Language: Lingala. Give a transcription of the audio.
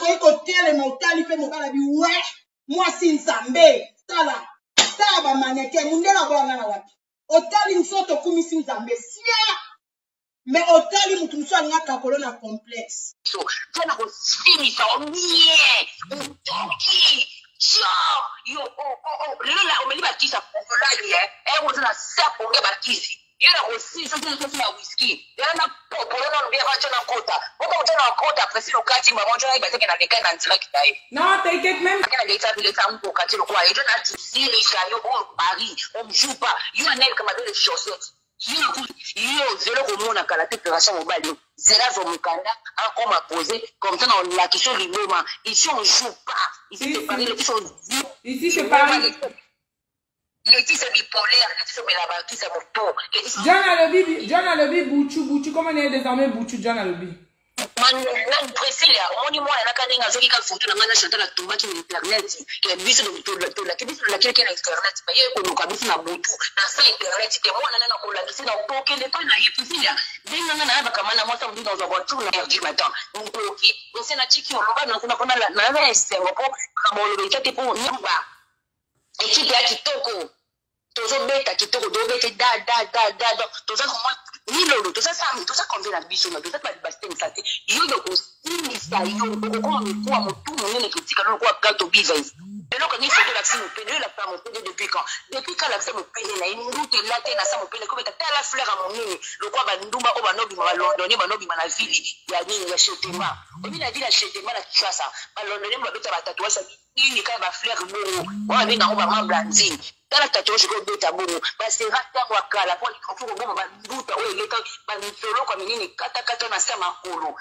Aïe côté le montagne fait mon gars bi ouais moi si nzambe sala ba maneke mundela kwa ngana wapi otali msoto kumi si nzambe sia mais otali mutu mso alinga kakolo na complexe so tena ko finisa omie utoki yo lelo omeliba kisa popolari on tena sapo nge bakisi yena ko sisa tena whisky yana popolo no bia bacho na kota boko mtana kota pesi lokati mamojo na ibaseke na dekana nzila kitai non t'inquiète même kana gaita vile tamko kati lokwa yejo na tisiri shayo o Paris o mjupa yo anel kama dele chaussettes yo zéro komona kala te opération mobile zéro zo mukanda encore m'a posé comme ça on la question liboma ici on joue pas ici c'est Paris les sont ici c'est Paris les qui c'est bipolaire les qui sont là-bas qui c'est moto John Alobi Bouchou comment on est désormais Bouchou John Alobi nan Priscilla omoni mwana nakaninga zoki ka photo na ngana Chantal atumbaki mu internet ke biso to la kibiso la kile na internet ba yeko no kabisa na butu na sa internet ke mwana nana ko la kisi na utoke le pa na Priscilla dinga ngana ba kamana mwasa mbi dans voiture na du matin utoke on na chiki on va na kona na veste ngopo kama lo bekate po nyumba ekipe ya kitoko tozo beta kitoko do beta da tozo ko Nilo, tout ça, comme la biche, tout ça, pas de ça. Il y a aussi, ça y est, on peut quoi, mon tout, mon nez, critique, alors quoi, gâteau business. Et donc, on y fait de l'accès au pédé, la femme au pédé depuis quand? Depuis quand l'accès au pédé, là, une route est là, t'es là, ça au pédé, comme t'as la fleur à mon nez, le quoi, bah, nous, bah, nobi, bah, londonné, bah, nobi, bah, la ville, il y a ni, il y a chez Téma. Au milieu de la ville, chez Téma, la tu ça, bah, londonné, bah, t'as la tatouage, ça, il y a ma fleur, bon, on a mis dans ma blandine. La tatouage, je vais te bon, bah, c'est raté à moi, la pointe, il faut que bon, bah, doute, oui, il est, bah, solo, comme il est, kata, na sama, kolo.